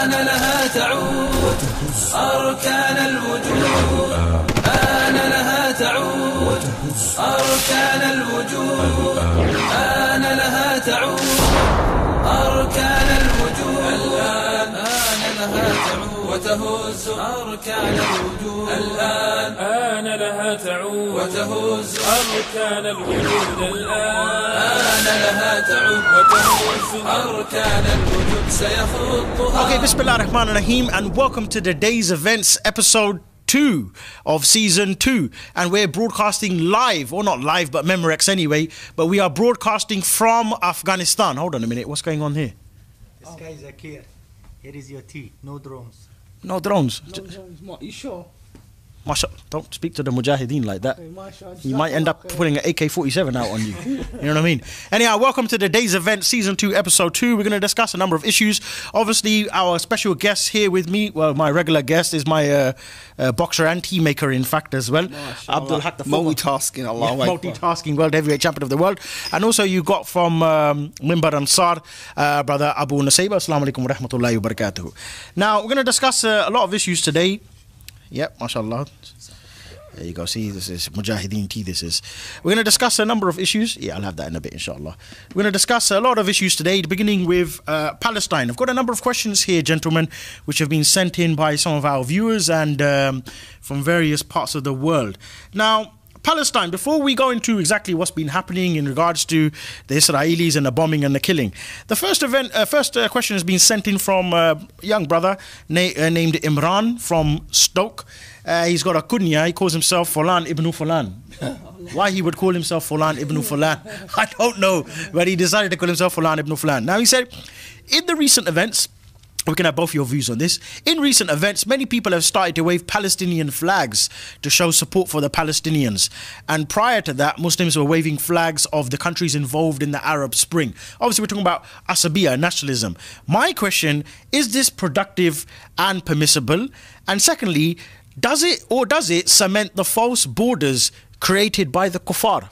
آن لها تعود أركان الوجود آن لها تعود أركان الوجود آن لها تعود أركان الوجود الآن آن لها تعود وتهز أركان الوجود الآن آن لها تعود وتهز أركان الوجود الآن آن لها تعود وتهز أركان الوجود سيخطها. Okay, Bismillah ar-Rahman ar-Rahim, and welcome to the Day's Events episode 2 of season 2, and we're broadcasting live, or not live but Memorex anyway, but we are broadcasting from Afghanistan. Hold on a minute, what's going on here? The skies are clear. Here is your tea. No drones. No drones. You sure? Masha, don't speak to the Mujahideen like that. Okay, You might end up putting an AK-47 out on you. You know what I mean? Anyhow, welcome to the Day's Event, Season 2, Episode 2. We're going to discuss a number of issues. Obviously, our special guest here with me, well, my regular guest is my boxer and tea maker, in fact, as well. Abdul, Haqq, multitasking, Allah. Multitasking world heavyweight champion of the world. And also you got from Mimbar Ansar, brother Abu Nusayba. Assalamu alaikum wa rahmatullahi wa barakatuhu. Now, we're going to discuss a lot of issues today. Yep, mashallah. There you go. See, this is Mujahideen tea. This is. We're going to discuss a number of issues. Yeah, I'll have that in a bit, inshallah. We're going to discuss a lot of issues today, beginning with Palestine. I've got a number of questions here, gentlemen, which have been sent in by some of our viewers and from various parts of the world. Now, Palestine, before we go into exactly what's been happening in regards to the Israelis and the bombing and the killing, the first question has been sent in from a young brother named Imran from Stoke. He's got a kunya. He calls himself Fulan ibn Fulan. Why he would call himself Fulan ibn Fulan, I don't know, but he decided to call himself Fulan ibn Fulan. Now, he said, in the recent events, we can have both your views on this. In recent events, many people have started to wave Palestinian flags to show support for the Palestinians. And prior to that, Muslims were waving flags of the countries involved in the Arab Spring. Obviously, we're talking about Asabiya, nationalism. My question, is this productive and permissible? And secondly, does it cement the false borders created by the kuffar?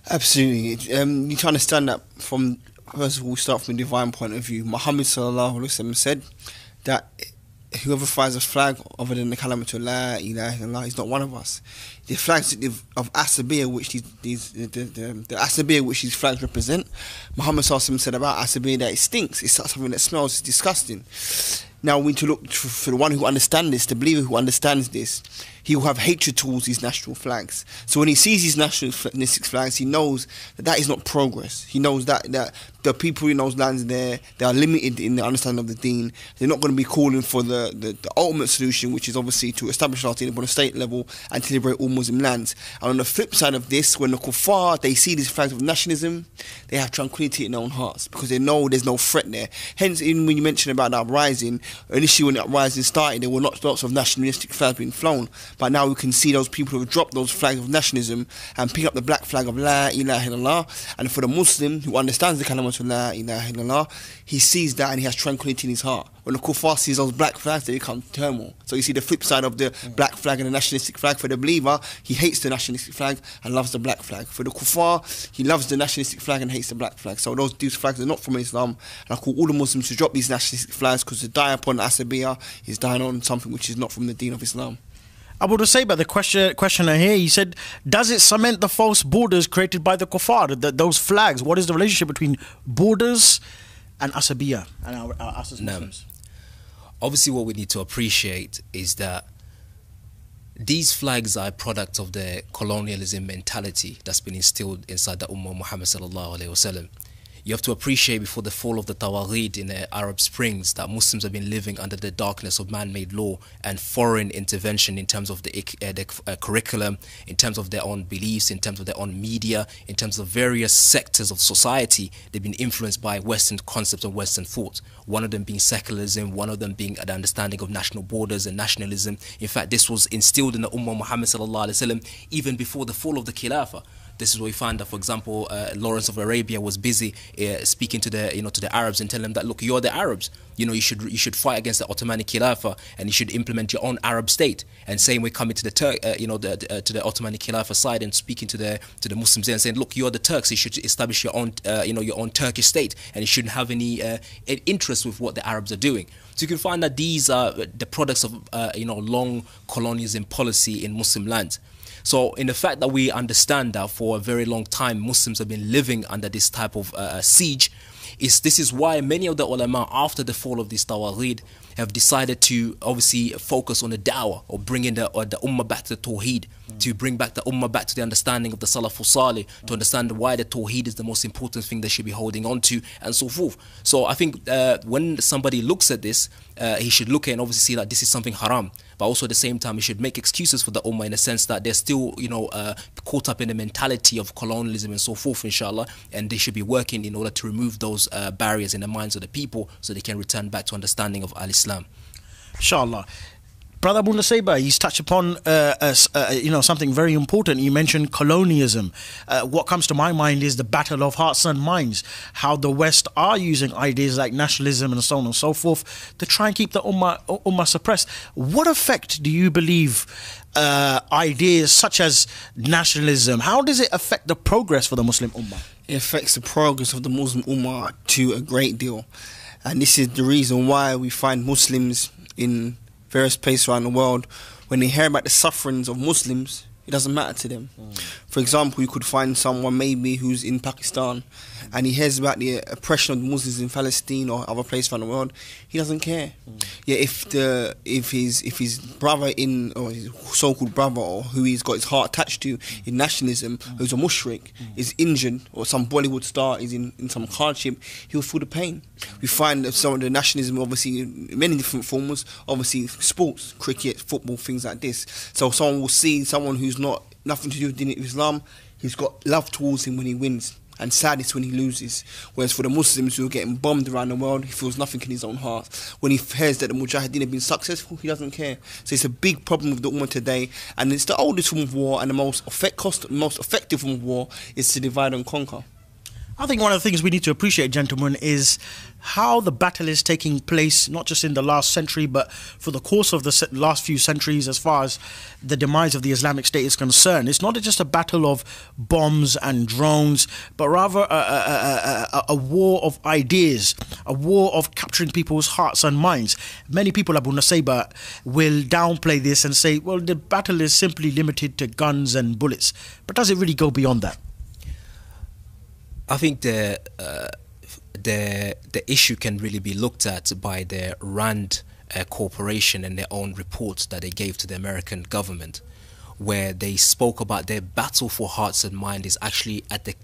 Absolutely. You need to understand that from... First of all, we start from a divine point of view. Muhammad sallallahu alaihi wasallam said that whoever flies a flag other than the kalimatu la ilaha illallah is not one of us. The flags of Asabiya, which the Asabiya which these flags represent, Muhammad sallallahu alaihi wasallam said about Asabiya that it stinks. It's something that smells. It's disgusting. Now we need to look for the one who understands this, the believer who understands this. He will have hatred towards these national flags. So when he sees these nationalistic flags, he knows that is not progress. He knows that the people in those lands there, they are limited in the understanding of the deen. They're not going to be calling for the ultimate solution, which is obviously to establish our deen upon a state level and to liberate all Muslim lands. And on the flip side of this, when the kuffar, they see these flags of nationalism, they have tranquility in their own hearts because they know there's no threat there. Hence, even when you mention about the uprising, initially when the uprising started, there were lots of nationalistic flags being flown. But now we can see those people who have dropped those flags of nationalism and pick up the black flag of La ilaha illallah. And for the Muslim who understands the kalimatu La ilaha illallah, he sees that and he has tranquility in his heart. When the kuffar sees those black flags, they become turmoil. So you see the flip side of the black flag and the nationalistic flag. For the believer, he hates the nationalistic flag and loves the black flag. For the kuffar, he loves the nationalistic flag and hates the black flag. So these flags are not from Islam. And I call all the Muslims to drop these nationalistic flags because to die upon Asabiya is dying on something which is not from the deen of Islam. Abu Nusayba, the questioner here, he said, does it cement the false borders created by the kuffar, those flags? What is the relationship between borders and Asabiya and our us as Muslims? Obviously, what we need to appreciate is that these flags are a product of the colonialism mentality that's been instilled inside the Ummah Muhammad sallallahu alaihi wasallam. You have to appreciate before the fall of the Tawagheed in the Arab Springs that Muslims have been living under the darkness of man-made law and foreign intervention in terms of the curriculum, in terms of their own beliefs, in terms of their own media, in terms of various sectors of society. They've been influenced by Western concepts and Western thought. One of them being secularism, one of them being an understanding of national borders and nationalism. In fact, this was instilled in the Ummah Muhammad sallallahu alaihi wasallam even before the fall of the Khilafah. This is where we find that, for example, Lawrence of Arabia was busy speaking to the Arabs and telling them that, look, you're the Arabs. You know, you should fight against the Ottoman Khilafah, and you should implement your own Arab state. And same way coming to the to the Ottoman Khilafah side and speaking to the Muslims there and saying, look, you're the Turks, you should establish your own your own Turkish state, and you shouldn't have any interest with what the Arabs are doing. So you can find that these are the products of long colonialism policy in Muslim lands. So in the fact that we understand that for a very long time Muslims have been living under this type of siege, this is why many of the ulama after the fall of this Tawagheed have decided to obviously focus on the da'wah, or bringing the ummah back to the Tawheed, to bring back the ummah back to the understanding of the Salafus Salih, to understand why the Tawheed is the most important thing they should be holding on to, and so forth. So I think when somebody looks at this, he should look at and obviously see that this is something haram, but also at the same time he should make excuses for the ummah in the sense that they're still caught up in the mentality of colonialism and so forth, inshallah, and they should be working in order to remove those barriers in the minds of the people so they can return back to understanding of Al-Islam. Inshallah. Brother Abu Nusayba, he's touched upon something very important. You mentioned colonialism. What comes to my mind is the battle of hearts and minds, how the West are using ideas like nationalism and so on and so forth to try and keep the ummah suppressed. What effect do you believe ideas such as nationalism, how does it affect the progress for the Muslim ummah? It affects the progress of the Muslim ummah to a great deal, and this is the reason why we find Muslims in various places around the world, when they hear about the sufferings of Muslims, it doesn't matter to them. For example, you could find someone maybe who's in Pakistan and he hears about the oppression of the Muslims in Palestine or other places around the world, he doesn't care. Yeah, if his brother or his so-called brother, or who he's got his heart attached to in nationalism, who's a mushrik, is injured, or some Bollywood star is in some hardship, he'll feel the pain. We find that some of the nationalism, obviously, in many different forms, obviously sports, cricket, football, things like this. So someone will see someone who's nothing to do with Din Islam, he's got love towards him when he wins, and sadness when he loses. Whereas for the Muslims who are getting bombed around the world, he feels nothing in his own heart. When he hears that the Mujahideen have been successful, he doesn't care. So it's a big problem with the Ummah today, and it's the oldest form of war, and the most effective form of war is to divide and conquer. I think one of the things we need to appreciate, gentlemen, is how the battle is taking place, not just in the last century, but for the course of the last few centuries as far as the demise of the Islamic State is concerned. It's not just a battle of bombs and drones, but rather a war of ideas, a war of capturing people's hearts and minds. Many people, Abu Nusayba, will downplay this and say, well, the battle is simply limited to guns and bullets. But does it really go beyond that? I think the issue can really be looked at by the RAND Corporation and their own reports that they gave to the American government, where they spoke about their battle for hearts and mind is actually at the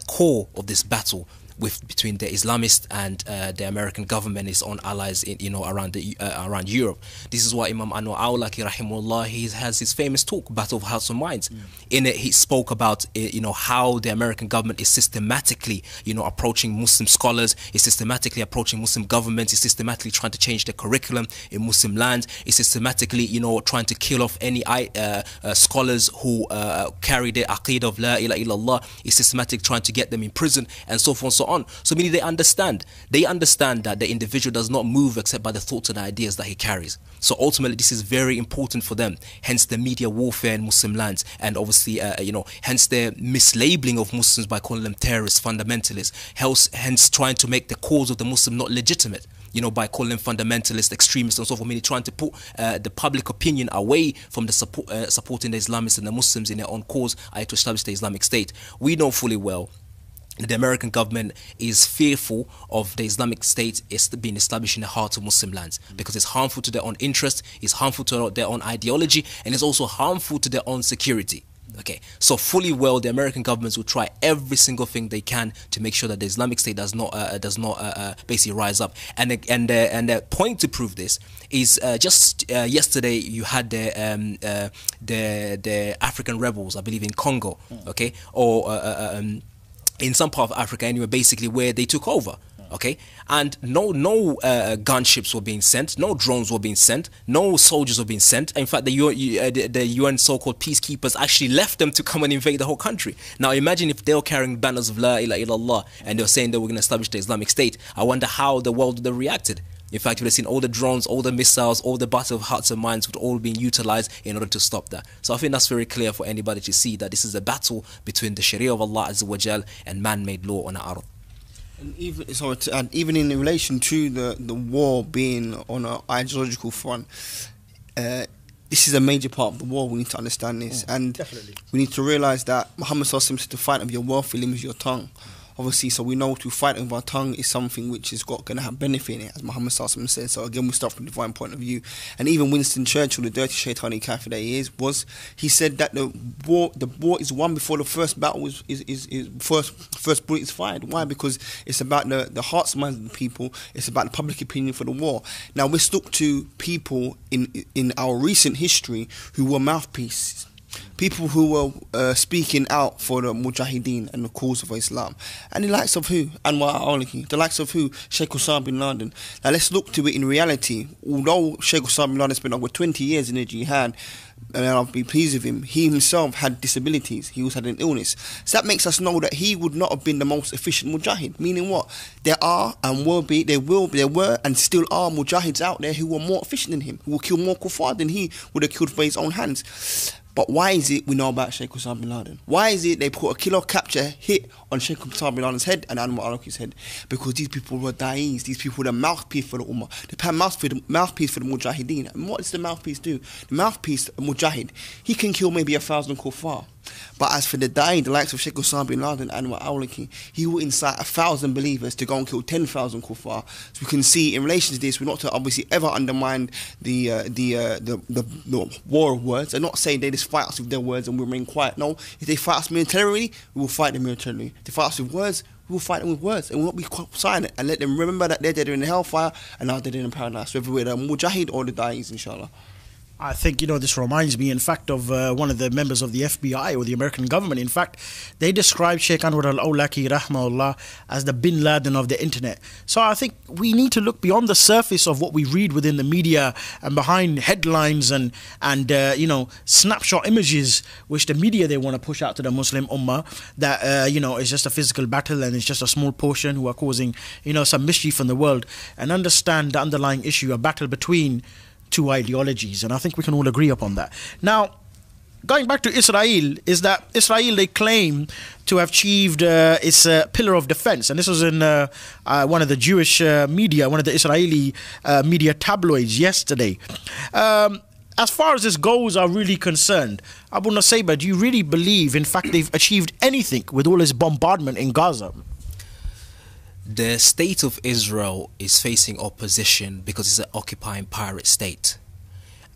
core of this battle between the Islamists and the American government, its own allies around Europe. This is why Imam Anwar Awlaki rahimahullah, he has his famous talk, Battle of Hearts and Minds. In it he spoke about how the American government is systematically approaching Muslim scholars, is systematically approaching Muslim governments, is systematically trying to change the curriculum in Muslim lands, is systematically trying to kill off any scholars who carry the aqeedah of La ilaha illallah, is systematically trying to get them in prison, and so forth and so on. So meaning they understand that the individual does not move except by the thoughts and ideas that he carries. So ultimately this is very important for them, hence the media warfare in Muslim lands, and obviously hence the mislabeling of Muslims by calling them terrorists, fundamentalists, hence trying to make the cause of the Muslim not legitimate, by calling them fundamentalist, extremists and so forth, meaning trying to put the public opinion away from the supporting the Islamists and the Muslims in their own cause, to establish the Islamic State. We know fully well the American government is fearful of the Islamic State being established in the heart of Muslim lands, because it's harmful to their own interest, it's harmful to their own ideology, and it's also harmful to their own security. Okay, so fully well the American governments will try every single thing they can to make sure that the Islamic State does not basically rise up. And the point to prove this is just yesterday you had the African rebels, I believe in Congo, okay, or in some part of Africa anyway, basically where they took over. Okay, and no gunships were being sent, no drones were being sent, no soldiers were being sent. In fact, the UN so-called peacekeepers actually left them to come and invade the whole country. Now imagine if they were carrying banners of La ilaha illallah and they were saying they were going to establish the Islamic State. I wonder how the world would have reacted. In fact, we've seen all the drones, all the missiles, all the battle of hearts and minds would all be utilized in order to stop that. So I think that's very clear for anybody to see that this is a battle between the Sharia of Allah Azza wa Jal and man-made law on the earth. And even in relation to the war being on an ideological front, this is a major part of the war. We need to understand this, and definitely. We need to realize that Muhammad Sallallahu Alaihi Wasallam said to fight with your wealthy limb is your tongue. Obviously, so we know to fight with our tongue is something which is going to have benefit in it, as Muhammad Sallallahu Alaihi Wasallam said. So again, we start from a divine point of view. And even Winston Churchill, the dirty shaitani kafir that he is, he said that the war is won before the first battle first bullet is fired. Why? Because it's about the hearts and minds of the people. It's about the public opinion for the war. Now let's look to people in our recent history who were mouthpieces. People who were speaking out for the Mujahideen and the cause of Islam. And the likes of who? Anwar al-Awlaki. The likes of who? Sheikh Osama bin Laden. Now let's look to it in reality. Although Sheikh Osama bin Laden spent over 20 years in the jihad, and I'll be pleased with him, he himself had disabilities. He also had an illness. So that makes us know that he would not have been the most efficient mujahid. Meaning what? There are and there were and still are mujahids out there who were more efficient than him, who will kill more kuffar than he would have killed by his own hands. But why is it we know about Sheikh Osama bin Laden? Why is it they put a killer capture hit on Sheikh Osama bin Laden's head and Anwar al-Awlaki's head? Because these people were da'is, these people were the mouthpiece for the ummah, the mouthpiece for the mujahideen. And what does the mouthpiece do? The mouthpiece, mujahid, he can kill maybe 1,000 kuffar. But as for the da'i, the likes of Sheikh Osama bin Laden and Anwar al-Awlaki, he will incite 1,000 believers to go and kill 10,000 kuffar. So we can see in relation to this, we're not to obviously ever undermine the war of words. I'm not saying they just fight us with their words and we remain quiet. No, if they fight us militarily, we will fight them militarily. If they fight us with words, we will fight them with words, and we won't be silent and let them remember that they're dead in the hellfire and now they're dead in paradise, whether we're the mujahid or the da'is, inshallah. I think, this reminds me, in fact, of one of the members of the FBI or the American government. In fact, they described Sheikh Anwar al-Awlaki, rahmahullah, as the bin Laden of the internet. So I think we need to look beyond the surface of what we read within the media and behind headlines and snapshot images which the media they want to push out to the Muslim ummah that, is just a physical battle and it's just a small portion who are causing, some mischief in the world, and understand the underlying issue, a battle between two ideologies, and I think we can all agree upon that. Now, going back to Israel, is that Israel, they claim to have achieved its pillar of defense, and this was in one of the Jewish media, one of the Israeli media tabloids yesterday. As far as this goals are really concerned, Abu Nusayba, do you really believe, in fact, they've achieved anything with all this bombardment in Gaza? The state of Israel is facing opposition because it's an occupying pirate state.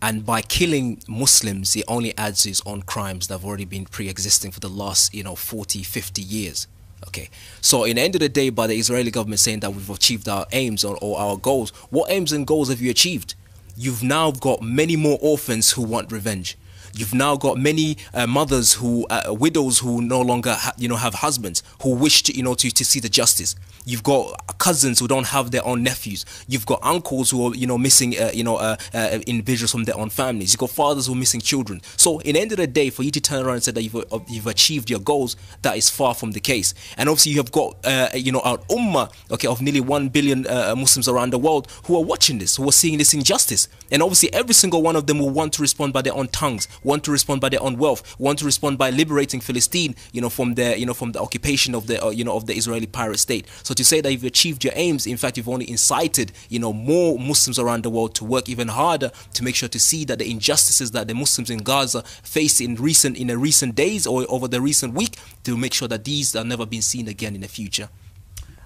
And by killing Muslims, it only adds its own crimes that have already been pre-existing for the last, 40, 50 years. Okay, so in the end of the day, by the Israeli government saying that we've achieved our aims or our goals, what aims and goals have you achieved? You've now got many more orphans who want revenge. You've now got many mothers who, widows who no longer, have husbands who wish to see the justice. You've got cousins who don't have their own nephews. You've got uncles who are, missing, individuals from their own families. You've got fathers who are missing children. So, in the end of the day, for you to turn around and say that you've achieved your goals, that is far from the case. And obviously, you have got, an ummah, of nearly 1 billion Muslims around the world who are watching this, who are seeing this injustice. And obviously, every single one of them will want to respond by their own tongues, want to respond by their own wealth, want to respond by liberating Palestine, from the occupation of the, of the Israeli pirate state. So to say that you've achieved your aims, in fact, you've only incited, more Muslims around the world to work even harder to make sure to see that the injustices that the Muslims in Gaza face in the recent days or over the recent week, to make sure that these are never been seen again in the future.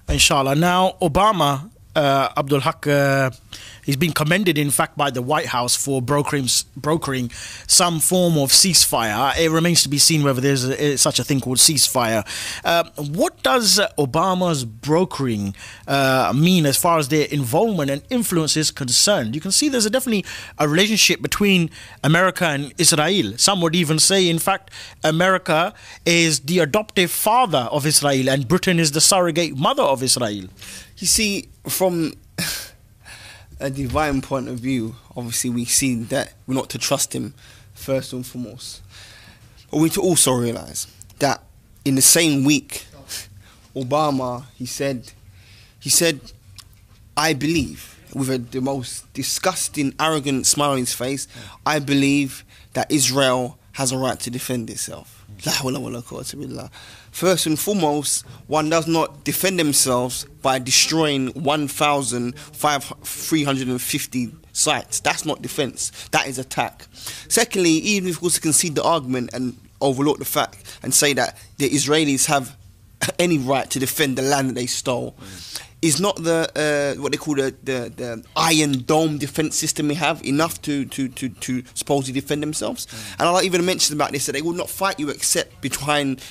Inshallah. Now, Obama, Abdul Haqq, he's been commended, in fact, by the White House for brokering some form of ceasefire. It remains to be seen whether there's such a thing called ceasefire. What does Obama's brokering mean as far as their involvement and influence is concerned? You can see there's definitely a relationship between America and Israel. Some would even say, in fact, America is the adoptive father of Israel and Britain is the surrogate mother of Israel. You see, from a divine point of view, obviously we see that we're not to trust him first and foremost. But we need to also realise that in the same week, Obama, he said, I believe, with the most disgusting, arrogant smile on his face, I believe that Israel has a right to defend itself. First and foremost, one does not defend themselves by destroying 1,350 sites. That's not defence. That is attack. Secondly, even if we also concede the argument and overlook the fact and say that the Israelis have any right to defend the land that they stole, is not the what they call the Iron Dome defence system we have enough to supposedly defend themselves? And I even mentioned about this, that they will not fight you except behind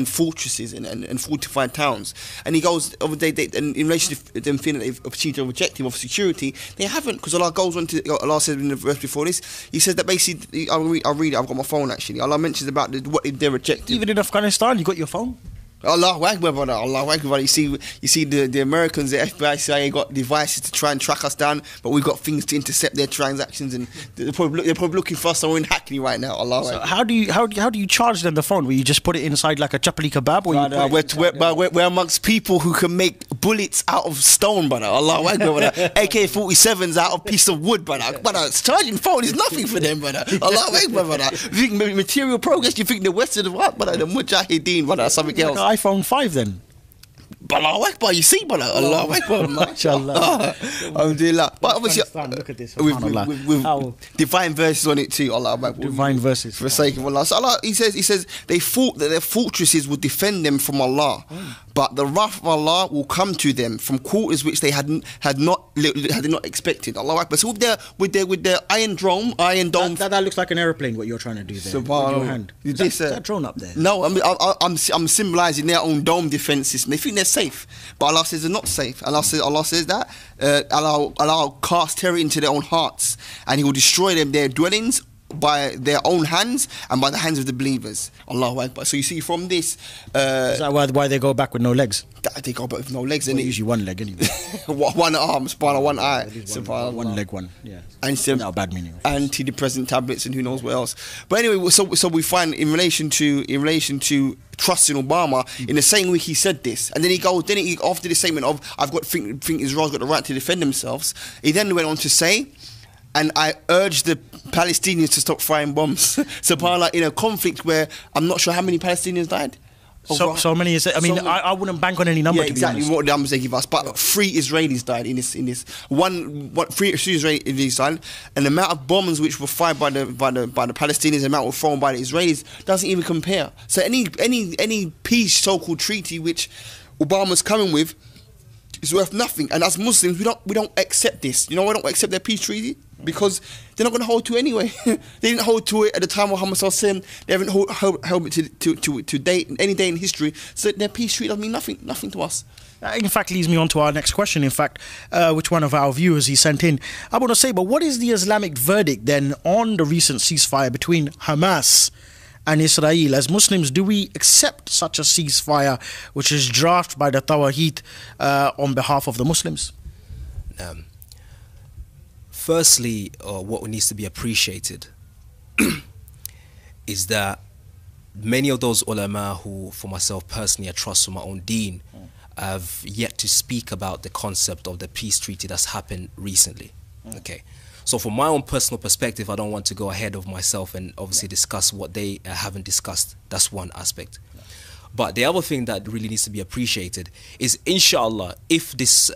fortresses and fortified towns. And he goes, and in relation to them feeling that they've achieved an objective of security, they haven't, because Allah goes on to, Allah says in the verse before this, he says that basically, I'll read it, I've got my phone actually, Allah mentions about what their objective. Even in Afghanistan, you got your phone? Allahu Akbar, brother. Allahu Akbar. You see the Americans, the FBI, CIA got devices to try and track us down, but we've got things to intercept their transactions, and they're probably looking for us somewhere in Hackney right now. Allahu So Akbar. how do you charge them the phone? Will you just put it inside like a chapli kebab? Or We're amongst people who can make bullets out of stone, brother. Allahu Akbar, brother. AK-47s out of piece of wood, brother. Brother, charging phone is nothing for them, brother. Allahu Akbar, brother. You think material progress? You think the West of the world, brother? The Mujahideen, brother, something else. Like iPhone 5 then. Allahu Akbar, you see, brother. Allahu Akbar, Mashallah. Alhamdulillah. But obviously, Look at this. with How divine verses on it too. Allah Akbar. divine verses. For the sake of Allah. So Allah, he says they thought that their fortresses would defend them from Allah, but the wrath of Allah will come to them from quarters which they had not expected. Allah Akbar. So with their iron dome. That looks like an aeroplane. What you're trying to do there? With your hand. Is that drone up there? No, I'm symbolising their own dome defence system. They think they're safe, but Allah says they're not safe. Allah says that Allah will cast terror into their own hearts, and He will destroy their dwellings by their own hands and by the hands of the believers. Allahu Akbar. So you see from this, Is that why they go back with no legs? they go back with no legs, Well, and usually one leg anyway. one arm, subhanallah, one eye, subhanallah. One leg, one. Yeah. And some Not a bad meaning. antidepressant tablets and who knows what else. But anyway, so we find in relation to trusting Obama, in the same week he said this, and then after the statement of think Israel's got the right to defend themselves, he then went on to say, and I urge the Palestinians to stop firing bombs. SubhanAllah, in a conflict where I'm not sure how many Palestinians died. So many is it? I mean, I wouldn't bank on any number. Yeah, to exactly be honest. what numbers they give us. But 3 Israelis died in this. 3 Israelis died, and the amount of bombs which were fired by the Palestinians, the amount were thrown by the Israelis, doesn't even compare. So any peace so-called treaty which Obama's coming with is worth nothing. And as Muslims, we don't accept this. You know, we don't accept their peace treaty because they're not going to hold to it anyway. They didn't hold to it at the time of Muhammad Sallallahu Alaihi Wasallam. They haven't held it to date, any day in history. So their peace treaty doesn't mean nothing to us. That in fact leads me on to our next question, in fact, which one of our viewers he sent in. I want to say, but what is the Islamic verdict then on the recent ceasefire between Hamas and Israel? As Muslims, do we accept such a ceasefire which is drafted by the Tawahid on behalf of the Muslims? Firstly, what needs to be appreciated is that many of those ulama who, for myself personally, I trust for my own deen, have yet to speak about the concept of the peace treaty that's happened recently. Okay. So from my own personal perspective, I don't want to go ahead of myself and obviously discuss what they haven't discussed. That's one aspect. But the other thing that really needs to be appreciated is, inshallah, if this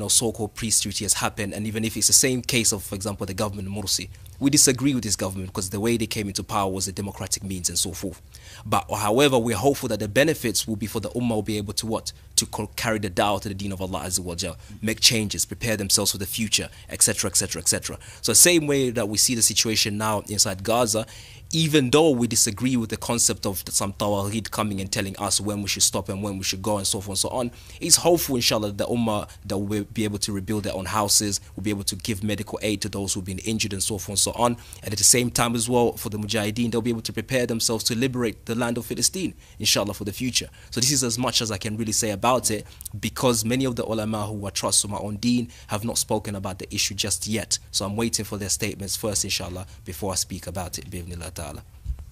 so-called peace treaty has happened, and even if it's the same case of, for example, the government of Morsi, we disagree with this government because the way they came into power was a democratic means and so forth. But however, we're hopeful that the benefits will be for the Ummah will be able to what? To carry the da'wah to the deen of Allah Azza wa Jal, make changes, prepare themselves for the future, etc., etc., etc. So the same way that we see the situation now inside Gaza, even though we disagree with the concept of some Tawahid coming and telling us when we should stop and when we should go and so forth and so on, it's hopeful, inshallah, that the Ummah that will be able to rebuild their own houses, will be able to give medical aid to those who've been injured and so forth and so on. And at the same time as well, for the Mujahideen, they'll be able to prepare themselves to liberate the land of Palestine, inshallah, for the future. So this is as much as I can really say about it, because many of the ulama who are trust of my own deen have not spoken about the issue just yet. So I'm waiting for their statements first, inshallah, before I speak about it, bi'idhnillah ta'ala.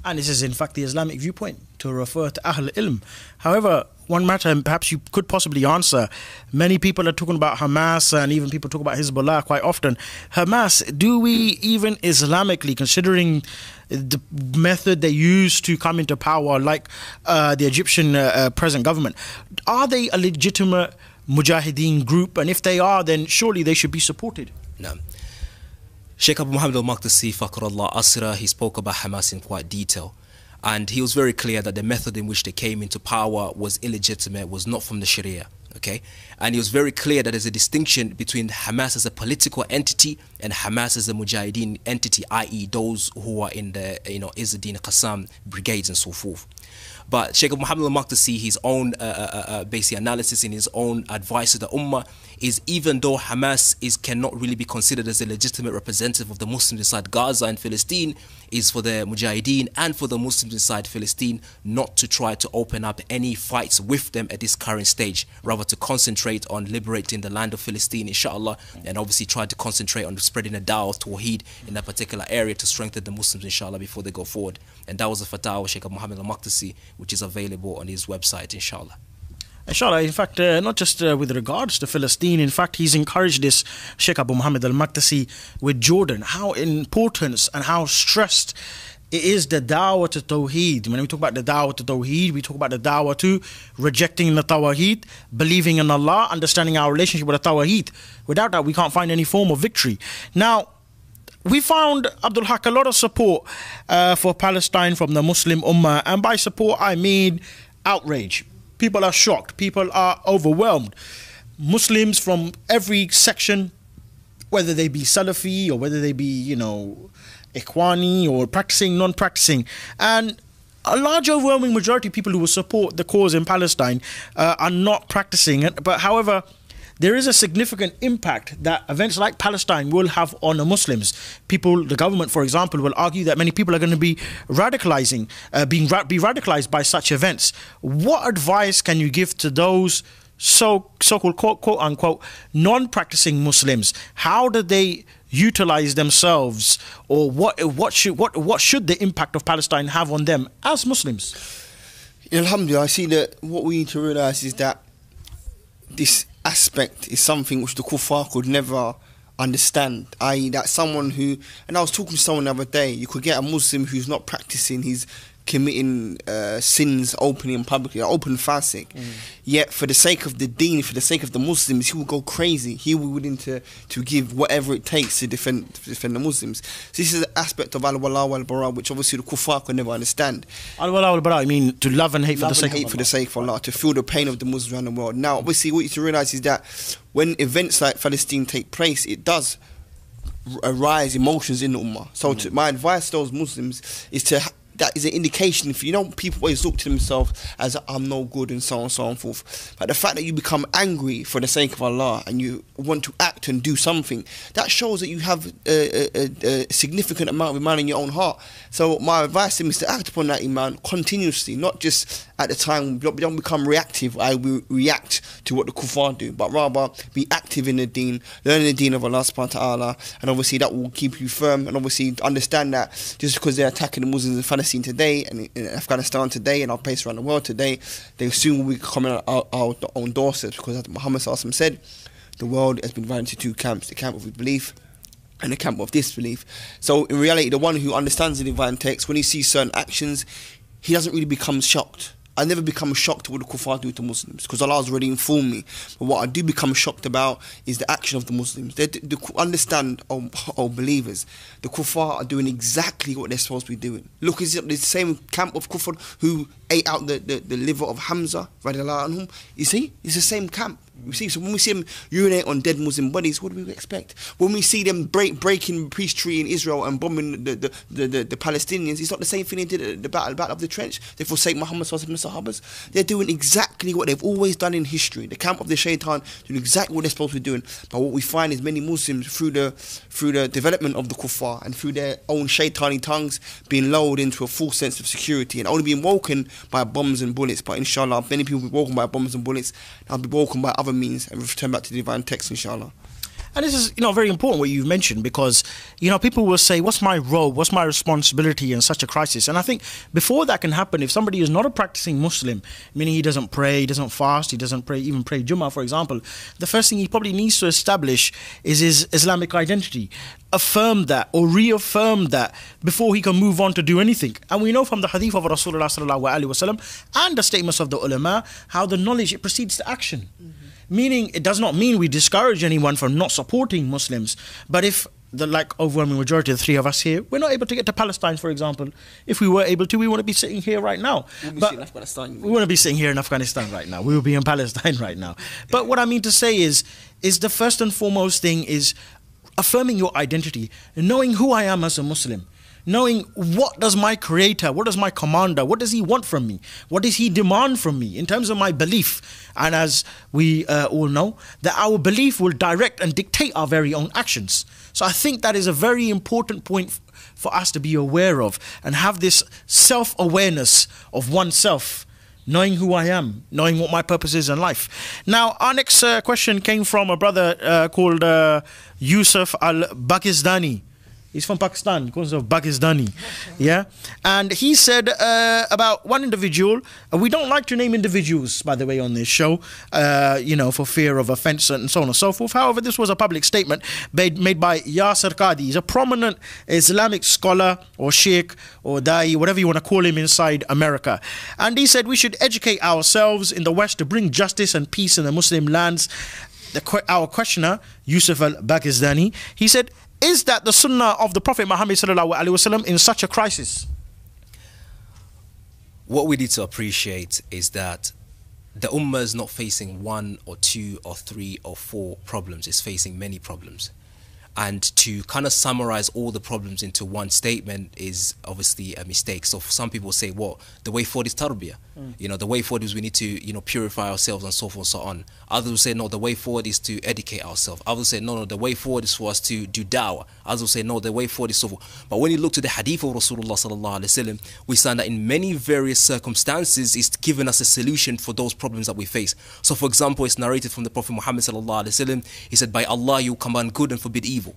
And this is in fact the Islamic viewpoint, to refer to Ahl Ilm. However, one matter, and perhaps you could possibly answer, many people are talking about Hamas, and even people talk about Hezbollah quite often. Hamas, do we even Islamically, considering the method they use to come into power, like the Egyptian present government, are they a legitimate Mujahideen group? And if they are, then surely they should be supported. No. Sheikh Abu Muhammad al-Maqdisi, Faqrullah Asra, he spoke about Hamas in quite detail. And he was very clear that the method in which they came into power was illegitimate, was not from the Sharia. Okay? And he was very clear that there's a distinction between Hamas as a political entity and Hamas as a Mujahideen entity, i.e. those who are in the, Izzuddin Qassam brigades and so forth. But Sheikh Muhammad al-Maqdisi, his own basic analysis in his own advice to the Ummah is, even though Hamas cannot really be considered as a legitimate representative of the Muslims inside Gaza and Palestine, is for the Mujahideen and for the Muslims inside Palestine not to try to open up any fights with them at this current stage, rather to concentrate on liberating the land of Palestine, inshallah, and obviously try to concentrate on spreading the da'wah of Tawheed in that particular area to strengthen the Muslims, inshallah, before they go forward. And that was the fatwa of Sheikh Muhammad al-Maqdisi, which is available on his website, inshallah. Inshallah, in fact, not just with regards to Palestine, in fact, he's encouraged this, Sheikh Abu Muhammad al-Maqdisi, with Jordan, how important and how stressed it is the da'wah to Tawheed. When we talk about the da'wah to Tawheed, we talk about the da'wah to rejecting the Tawheed, believing in Allah, understanding our relationship with the Tawheed. Without that, we can't find any form of victory. Now, we found, Abdul Haqq, a lot of support for Palestine from the Muslim Ummah, and by support I mean outrage. People are shocked, people are overwhelmed. Muslims from every section, whether they be Salafi or whether they be, Ikhwani or practicing, non-practicing, and a large overwhelming majority of people who will support the cause in Palestine are not practicing it. But however, there is a significant impact that events like Palestine will have on the Muslims. People, the government, for example, will argue that many people are going to be radicalizing, be radicalized by such events. What advice can you give to those so-called quote unquote non-practicing Muslims? How do they utilize themselves, or what should the impact of Palestine have on them as Muslims? Alhamdulillah, I see that what we need to realize is that this aspect is something which the kuffar could never understand, i.e. that someone who, and I was talking to someone the other day, you could get a Muslim who's not practicing, he's committing sins openly and publicly, open fasik, yet for the sake of the deen, for the sake of the Muslims, he will go crazy. He will be willing to give whatever it takes to defend the Muslims. So this is an aspect of al-wala wal-bara which obviously the kuffar could never understand. Al-wala wal-bara, I mean to love and hate for the sake of Allah, to feel the pain of the Muslims around the world. Now obviously what you have to realise is that when events like Palestine take place, it does arise emotions in the Ummah. So my advice to those Muslims is that is an indication, if people always look to themselves as I'm no good and so on and so forth. But the fact that you become angry for the sake of Allah and you want to act and do something, that shows that you have a significant amount of iman in your own heart. So my advice to him is to act upon that iman continuously, not just at the time. We don't become reactive. We react to what the kuffar do, but rather be active in the deen, learning the deen of Allah subhanahu wa ta'ala, and obviously that will keep you firm, and obviously understand that just because they're attacking the Muslims in Palestine today and in Afghanistan today and our place around the world today, they soon will be coming out our own doorsteps, because as Muhammad sallallahu said, the world has been divided into two camps, the camp of belief and the camp of disbelief. So in reality, the one who understands the divine text, when he sees certain actions, he doesn't really become shocked. I never become shocked at what the kuffar do to Muslims, because Allah has already informed me. But what I do become shocked about is the action of the Muslims. They understand, oh believers, the kuffar are doing exactly what they're supposed to be doing. Look, is it the same camp of kuffar who ate out the liver of Hamza, radiallahu anhum? You see, it's the same camp. We see, so when we see them urinate on dead Muslim bodies, what do we expect? When we see them breaking peace treaty in Israel and bombing the Palestinians, it's not the same thing they did at the battle of the Trench. They forsake Muhammad sallallahu alaihi wasallam and Sahabas. They're doing exactly what they've always done in history. The camp of the Shaitan doing exactly what they're supposed to be doing. But what we find is many Muslims, through the development of the kuffar and through their own shaitani tongues, being lulled into a false sense of security and only being woken by bombs and bullets. But inshallah, many people will be woken by bombs and bullets. I'll be woken by other means and return back to the divine text, inshallah. And this is, very important what you've mentioned, because, people will say, what's my role, what's my responsibility in such a crisis? And I think before that can happen, if somebody is not a practicing Muslim, meaning he doesn't pray, he doesn't fast, he doesn't even pray Jummah, for example, the first thing he probably needs to establish is his Islamic identity. Affirm that or reaffirm that before he can move on to do anything. And we know from the hadith of Rasulullah sallallahu alaihi wasallam and the statements of the ulama how the knowledge, it precedes the action. Meaning, it does not mean we discourage anyone from not supporting Muslims. But if the overwhelming majority of the three of us here, we're not able to get to Palestine, for example. If we were able to, we want to be sitting here right now. We want to be sitting here in Afghanistan right now. We will be in Palestine right now. But what I mean to say is the first and foremost thing is affirming your identity, knowing who I am as a Muslim. Knowing what does my creator, what does my commander, what does he want from me? What does he demand from me in terms of my belief? And as we all know, that our belief will direct and dictate our very own actions. So I think that is a very important point for us to be aware of and have this self-awareness of oneself, knowing who I am, knowing what my purpose is in life. Now, our next question came from a brother called Yusuf al-Bakistani. He's from Pakistan, because of Pakistani, yeah? And he said about one individual, we don't like to name individuals, by the way, on this show, for fear of offense and so on and so forth. However, this was a public statement made by Yasir Qadi. He's a prominent Islamic scholar or sheikh or da'i, whatever you want to call him, inside America. And he said we should educate ourselves in the West to bring justice and peace in the Muslim lands. Our questioner, Yusuf al-Bakistani, he said, is that the sunnah of the Prophet Muhammad sallallahu alaihi wasallam in such a crisis? What we need to appreciate is that the ummah is not facing one or two or three or four problems. It's facing many problems. And to kind of summarize all the problems into one statement is obviously a mistake. So some people say, well, the way forward is tarbiyah. The way forward is we need to, purify ourselves and so forth and so on. Others will say, no, the way forward is to educate ourselves. Others will say, no, the way forward is for us to do da'wah. Others will say, no, the way forward is so forth. But when you look to the hadith of Rasulullah sallallahu alaihi wasallam, we find that in many various circumstances, it's given us a solution for those problems that we face. So for example, it's narrated from the Prophet Muhammad sallallahu alaihi wasallam. He said, by Allah, you command good and forbid evil.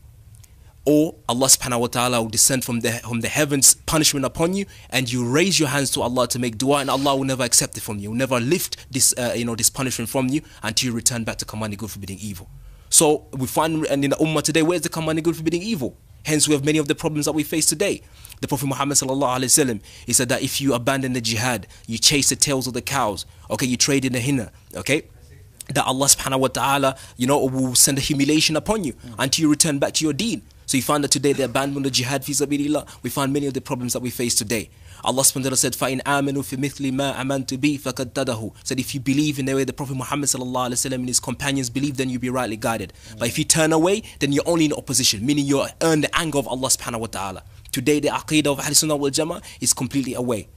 Or Allah subhanahu wa ta'ala will descend from the heavens punishment upon you, and you raise your hands to Allah to make dua, and Allah will never accept it from you. He will never lift this this punishment from you until you return back to commanding good, forbidding evil. So we find, and in the ummah today, where's the commanding good, forbidding evil? Hence we have many of the problems that we face today. The Prophet Muhammad sallallahu alaihi wasallam, he said that if you abandon the jihad, you chase the tails of the cows, okay, you trade in the hinna, okay, that Allah subhanahu wa ta'ala will send a humiliation upon you until you return back to your deen. So you find that today the abandonment of jihad fi sabilillah, we find many of the problems that we face today. Allah subhanahu wa ta'ala said, فَإِنْ آمَنُوا فِي مِثْلِ مَا أَمَنْتُ بِهِ فَقَدْ said, if you believe in the way the Prophet Muhammad sallallahu alaihi wasallam and his companions believe, then you'll be rightly guided. But if you turn away, then you're only in opposition, meaning you earn the anger of Allah subhanahu wa ta'ala. Today the aqeedah of Ahl Sunnah wal Jama'ah is completely away.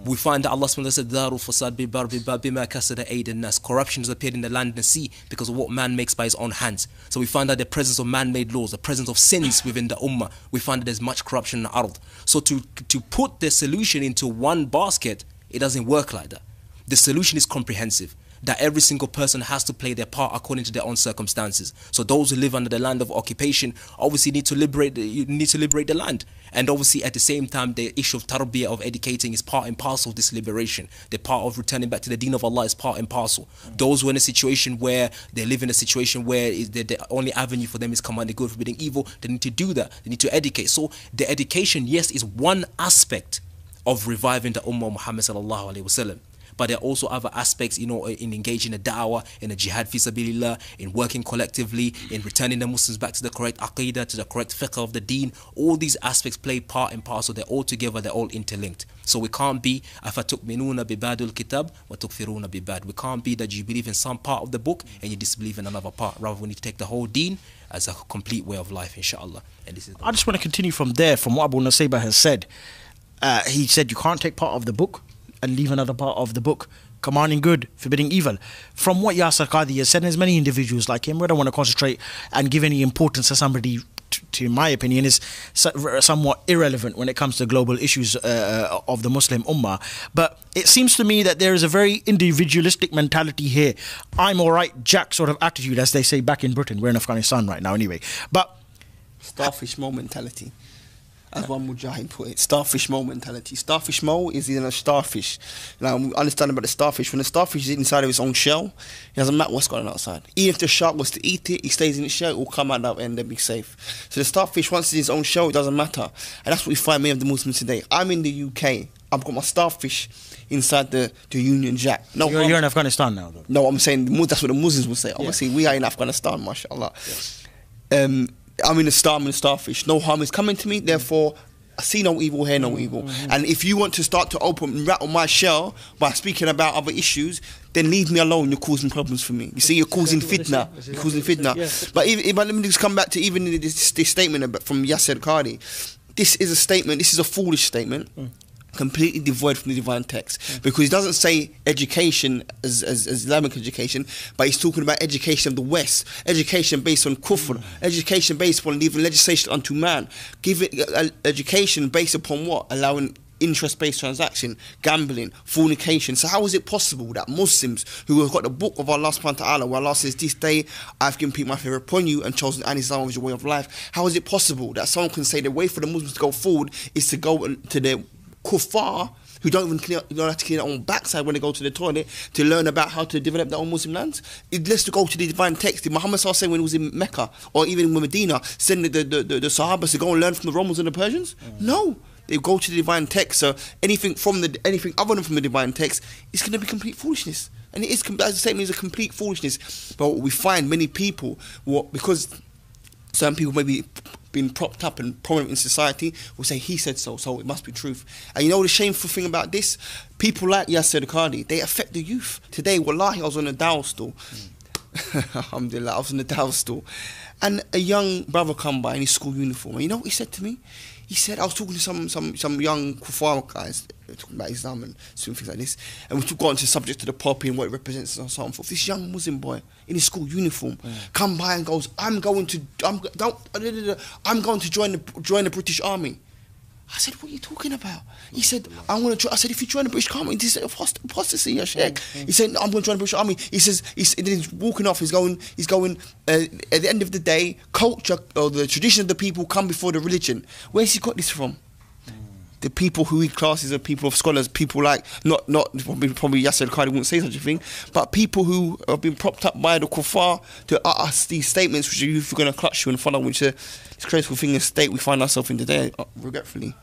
We find that Allah subhanahu wa ta'ala said, دَارُ فَسَادْ بِبَرْ بِمَا كَسَدَ أَيْدِ النَّاسِ. Corruption has appeared in the land and the sea because of what man makes by his own hands. So we find that the presence of man-made laws, the presence of sins within the ummah, we find that there's much corruption in the ard. So to put the solution into one basket, it doesn't work like that. The solution is comprehensive, that every single person has to play their part according to their own circumstances. So those who live under the land of occupation obviously need to liberate the land. And obviously at the same time, the issue of tarbiyah, of educating, is part and parcel of this liberation. The part of returning back to the deen of Allah is part and parcel. Those who are in a situation where they live in a situation where the only avenue for them is commanding good, forbidding evil, they need to do that. They need to educate. So the education, yes, is one aspect of reviving the ummah of Muhammad sallallahu alaihi wasallam. but there are also other aspects, you know, in engaging a da'wah, in a jihad fi sabilillah, in working collectively, in returning the Muslims back to the correct aqidah, to the correct fiqh of the deen. All these aspects play part and parcel. They're all together, they're all interlinked. So we can't be أَفَتُؤْمِنُونَ بِبَعْدِ الْكِتَابِ وَتُكْفِرُونَ بِبَعْدِ. We can't be that you believe in some part of the book and you disbelieve in another part. Rather, we need to take the whole deen as a complete way of life, inshallah. And this is I just want to continue from there, from what Abu Nusayba has said. He said you can't take part of the book and leave another part of the book, commanding good, forbidding evil. From what Yasir Qadhi has said, there's many individuals like him. We don't want to concentrate and give any importance to somebody to my opinion, is somewhat irrelevant when it comes to global issues of the Muslim Ummah. But it seems to me that there is a very individualistic mentality here. I'm alright, Jack sort of attitude, as they say back in Britain. We're in Afghanistan right now anyway. But starfish mole mentality, as one mujahid put it. Starfish mole mentality. Starfish mole is in a starfish. Now we understand about the starfish. When the starfish is inside of its own shell, it doesn't matter what's going on outside. Even if the shark was to eat it, it stays in its shell, it will come out that end and be safe. So the starfish, once it's in its own shell, it doesn't matter. And that's what we find many of the Muslims today. I'm in the UK. I've got my starfish inside the Union Jack. No, so you're in Afghanistan now, though. No, I'm saying that's what the Muslims will say. Obviously, we are in Afghanistan, mashallah. Yes. I'm in the starfish. No harm is coming to me, therefore I see no evil, hear no evil. And if you want to start to open and rattle my shell by speaking about other issues, then leave me alone. You're causing problems for me. You see, you're causing fitna. You're causing fitna. But let me just come back to even this statement from Yasir Qadhi. This is a statement. This is a foolish statement. Completely devoid from the divine text, because he doesn't say education as Islamic education, but he's talking about education of the West, education based on kufr, education based upon leaving legislation unto man, give it education based upon what? Allowing interest-based transaction, gambling, fornication. So how is it possible that Muslims who have got the book of Allah subhanahu wa ta'ala, where Allah says, this day I've given people my favor upon you and chosen Islam as your way of life, how is it possible that someone can say the way for the Muslims to go forward is to go to the kuffar who don't have to clean their own backside when they go to the toilet to learn about how to develop their own Muslim lands? Let's go to the divine text. Did Muhammad SAW say when he was in Mecca or even in Medina, send the Sahabas to go and learn from the Romans and the Persians? No. They go to the divine text. So anything other than from the divine text is going to be complete foolishness. And it is, as I say, it's a complete foolishness. But what we find, many people, because some people maybe been propped up and prominent in society, will say he said so, so it must be truth. And you know the shameful thing about this? People like Yasir Qadhi, they affect the youth. Today, wallahi, I was on a dawah stall. Alhamdulillah, I was on the dawah stall. And a young brother come by in his school uniform. And you know what he said to me? He said, I was talking to some young kuffar guys, talking about Islam and certain things like this, and we got into the subject of the poppy and what it represents and so on. This young Muslim boy in his school uniform come by and goes, I'm going to join the British Army. I said, what are you talking about? He said, I said, if you join the British Army, this is apostasy, ya Sheikh. He said, I'm going to join the British Army. He says, he's walking off, he's going, at the end of the day, culture or the tradition of the people come before the religion. Where's he got this from? The people who he classes are people of scholars, people like, not probably Yasir Qadhi wouldn't say such a thing, but people who have been propped up by the kuffar to us these statements which are going to clutch you and follow, which is this crazy thing in state we find ourselves in today, regretfully.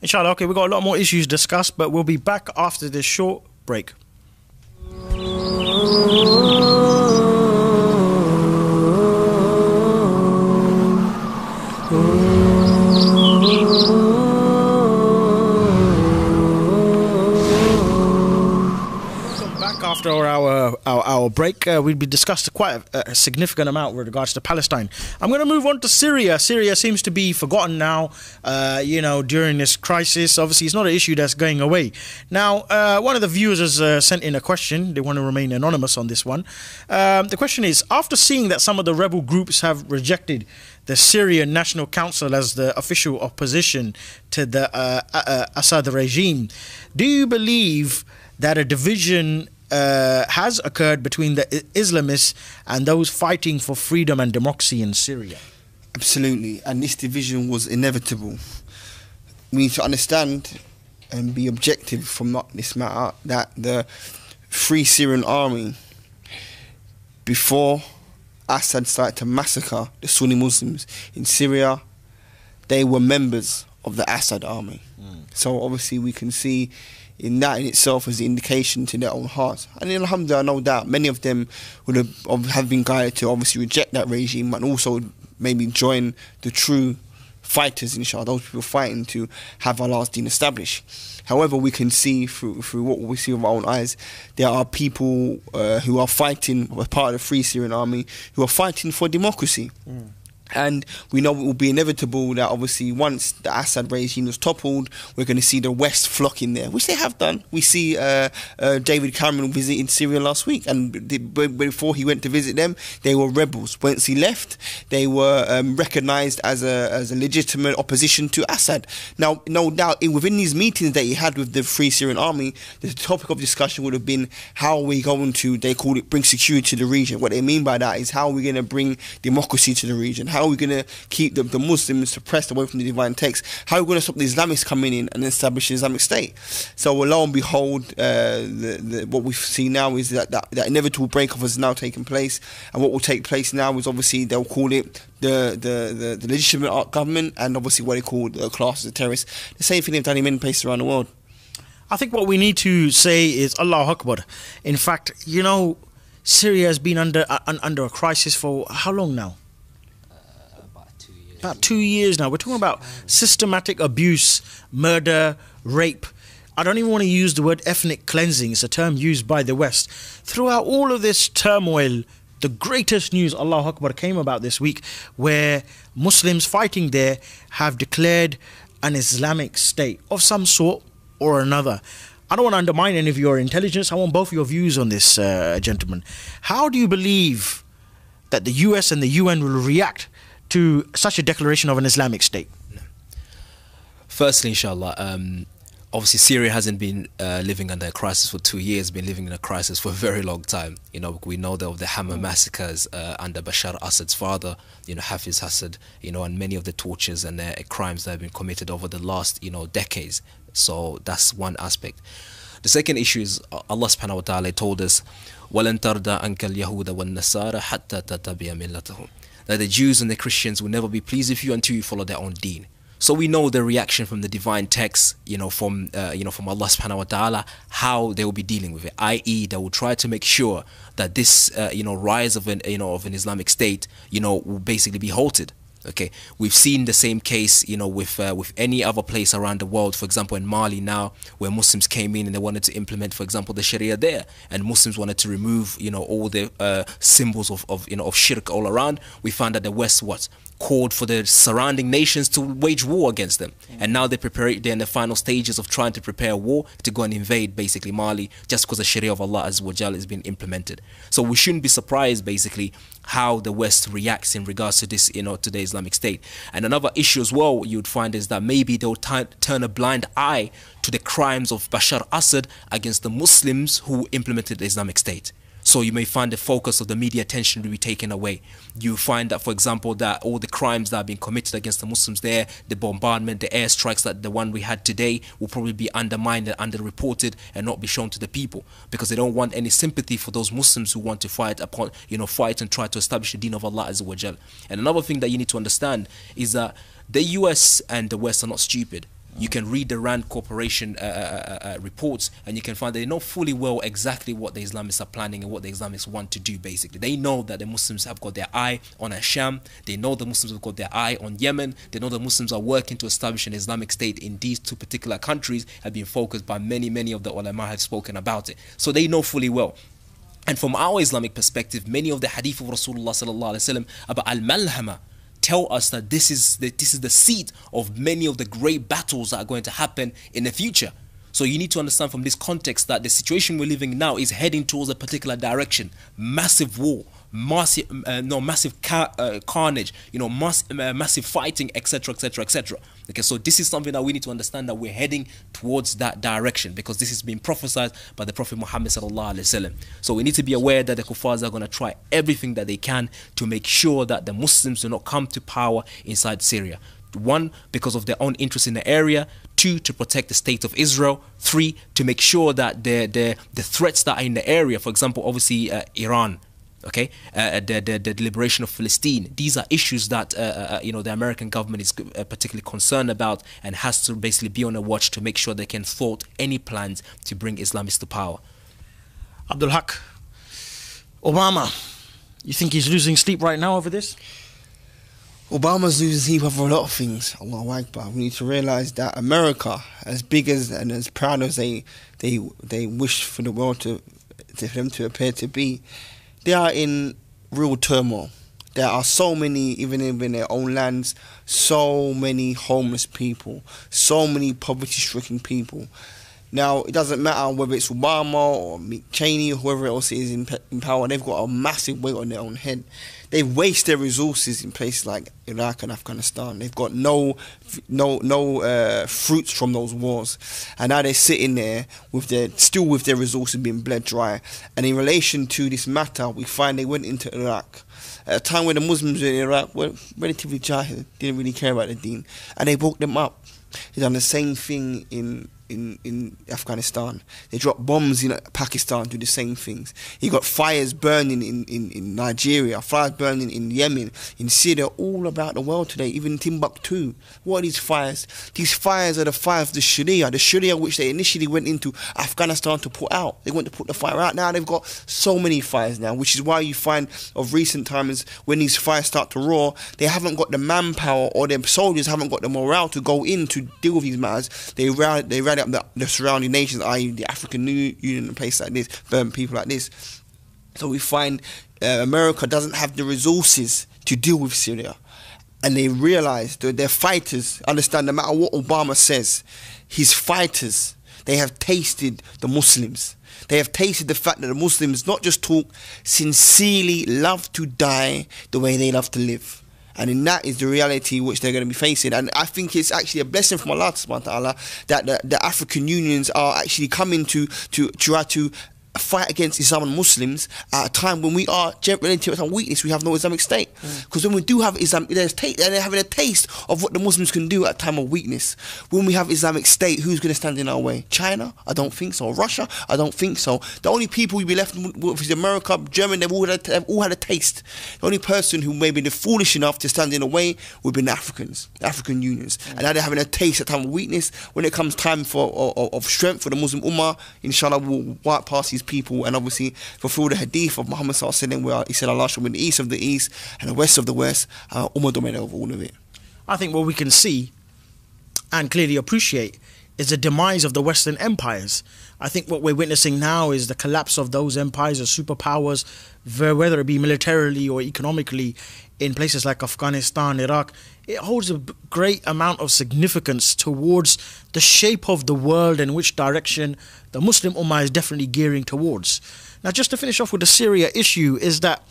Inshallah, okay, we've got a lot more issues discussed, but we'll be back after this short break. After our break, we'll be discussed quite a significant amount with regards to Palestine. I'm going to move on to Syria. Syria seems to be forgotten now, during this crisis. Obviously, it's not an issue that's going away. Now, one of the viewers has sent in a question. They want to remain anonymous on this one. The question is, after seeing that some of the rebel groups have rejected the Syrian National Council as the official opposition to the Assad regime, do you believe that a division has occurred between the Islamists and those fighting for freedom and democracy in Syria? Absolutely, and this division was inevitable. We need to understand and be objective from this matter that the Free Syrian Army, before Assad started to massacre the Sunni Muslims in Syria, they were members of the Assad army. So obviously we can see in that in itself is the indication to their own hearts. And alhamdulillah, no doubt, many of them would have been guided to obviously reject that regime and also maybe join the true fighters, inshallah, those people fighting to have Allah's deen established. However, we can see through what we see with our own eyes, there are people who are fighting as part of the Free Syrian Army who are fighting for democracy. And we know it will be inevitable that obviously once the Assad regime is toppled, we're going to see the West flocking there, which they have done. We see David Cameron visiting Syria last week, and before he went to visit them, they were rebels. Once he left, they were recognised as a legitimate opposition to Assad. Now, no doubt, within these meetings that he had with the Free Syrian Army, the topic of discussion would have been how are we going to, they called it, bring security to the region. What they mean by that is how are we going to bring democracy to the region? How are we going to keep the Muslims suppressed away from the divine text? How are we going to stop the Islamists coming in and establish an Islamic State? So lo and behold, what we see now is that inevitable break-off has now taken place, and what will take place now is obviously they'll call it the legitimate government, and obviously what they call the class as terrorists. The same thing they've done in many places around the world. I think what we need to say is Allahu Akbar. In fact, you know, Syria has been under a crisis for how long now? About 2 years now. We're talking about systematic abuse, murder, rape. I don't even want to use the word ethnic cleansing. It's a term used by the West. Throughout all of this turmoil, the greatest news, Allahu Akbar, came about this week where Muslims fighting there have declared an Islamic State of some sort or another. I don't want to undermine any of your intelligence. I want both of your views on this, gentlemen. How do you believe that the US and the UN will react to such a declaration of an Islamic State? Firstly, inshallah, obviously Syria hasn't been living under a crisis for 2 years, been living in a crisis for a very long time. You know, we know of the Hammer massacres under Bashar Assad's father, you know, Hafiz Assad, you know, and many of the tortures and crimes that have been committed over the last, you know, decades. So that's one aspect. The second issue is Allah subhanahu wa ta'ala told us, وَلَن تَرْضَى عَنْكَ الْيَهُودَ وَالنَّصَارَى حَتَّى تَتَّبِعَ مِلَّتَهُمْ, that the Jews and the Christians will never be pleased with you until you follow their own deen. So we know the reaction from the divine text, you know, from Allah subhanahu wa ta'ala, how they will be dealing with it, i.e. they will try to make sure that this, you know, rise of an Islamic State, you know, will basically be halted. Okay, we've seen the same case, you know, with any other place around the world. For example, in Mali now, where Muslims came in and they wanted to implement, for example, the Sharia there, and Muslims wanted to remove, you know, all the symbols of shirk all around. We found that the West called for the surrounding nations to wage war against them, and now they're in the final stages of trying to prepare a war to go and invade basically Mali, just because the Sharia of Allah Azza wa Jal is being implemented. So we shouldn't be surprised basically how the West reacts in regards to this, you know, to the Islamic State. And another issue as well you'd find is that maybe they'll turn a blind eye to the crimes of Bashar Assad against the Muslims who implemented the Islamic State. So you may find the focus of the media attention to be taken away. You find that, for example, that all the crimes that have been committed against the Muslims there, the bombardment, the airstrikes, that the one we had today, will probably be undermined and underreported and not be shown to the people, because they don't want any sympathy for those Muslims who want to fight and try to establish the deen of Allah Azza wa Jal. And another thing that you need to understand is that the US and the West are not stupid. You can read the Rand Corporation reports, and you can find they know fully well exactly what the Islamists are planning and what the Islamists want to do. Basically, they know that the Muslims have got their eye on Asham. They know the Muslims have got their eye on Yemen. They know the Muslims are working to establish an Islamic State in these two particular countries. Have been focused by many of the ulama have spoken about it. So they know fully well. And from our Islamic perspective, many of the hadith of Rasulullah sallallahu alaihi wasallam about al-malhama tell us that this is the seat of many of the great battles that are going to happen in the future. So you need to understand from this context that the situation we're living now is heading towards a particular direction. Massive war, massive carnage, you know, massive fighting, etc., etc., etc. Okay, so this is something that we need to understand, that we're heading towards that direction, because this is being prophesied by the Prophet Muhammad sallallahu alaihi wasallam. So we need to be aware that the kuffars are going to try everything that they can to make sure that the Muslims do not come to power inside Syria. One, because of their own interest in the area. Two, to protect the state of Israel. Three, to make sure that the threats that are in the area, for example, obviously Iran, Okay, the liberation of Palestine. These are issues that the American government is particularly concerned about and has to basically be on a watch to make sure they can thwart any plans to bring Islamists to power. Abdul Haqq, Obama, you think he's losing sleep right now over this? Obama's losing sleep over a lot of things. Allahu Akbar. We need to realise that America, as big as and as proud as they wish for the world for them to appear to be, they are in real turmoil. There are so many, even in their own lands, so many homeless people, so many poverty-stricken people. Now, it doesn't matter whether it's Obama or Mick Cheney or whoever else is in power, they've got a massive weight on their own head. They waste their resources in places like Iraq and Afghanistan. They've got no fruits from those wars, and now they're sitting there with their resources being bled dry. And in relation to this matter, we find they went into Iraq at a time when the Muslims in Iraq were relatively jahil, didn't really care about the deen, and they broke them up. They've done the same thing in Afghanistan. They dropped bombs in Pakistan, do the same things. You got fires burning in Nigeria, fires burning in Yemen, in Syria, all about the world today, even Timbuktu. What are these fires? These fires are the fires of the Sharia which they initially went into Afghanistan to put out. They went to put the fire out. Now they've got so many fires now, which is why you find of recent times when these fires start to roar, they haven't got the manpower, or their soldiers haven't got the morale to go in to deal with these matters. They rally up the surrounding nations, i.e. the African Union, a place like this, people like this. So we find America doesn't have the resources to deal with Syria. And they realise that their fighters understand no matter what Obama says, his fighters, they have tasted the Muslims. They have tasted the fact that the Muslims not just talk, sincerely love to die the way they love to live. And in that is the reality which they're going to be facing. And I think it's actually a blessing from Allah subhanahu wa ta'ala that the African unions are actually coming to try to fight against Islam and Muslims at a time when we are relative to weakness. We have no Islamic State, because when we do have Islam, they're having a taste of what the Muslims can do at a time of weakness. When we have Islamic State, who's going to stand in our way? China? I don't think so. Russia? I don't think so. The only people we'll be left with is America, Germany. They've all had a taste. The only person who may be foolish enough to stand in the way would be the Africans, the African unions. And now they're having a taste at a time of weakness. When it comes time of strength for the Muslim Ummah, inshallah, we'll wipe past these people and obviously fulfill the hadith of Muhammad sallallahu alaihi wasallam, where he said, Allah shall be the east of the east and the west of the west, Ummah dominator of all of it. I think what we can see and clearly appreciate is the demise of the Western empires. I think what we're witnessing now is the collapse of those empires, of superpowers, whether it be militarily or economically, in places like Afghanistan, Iraq. It holds a great amount of significance towards the shape of the world and which direction the Muslim Ummah is definitely gearing towards. Now, just to finish off with the Syria issue, is that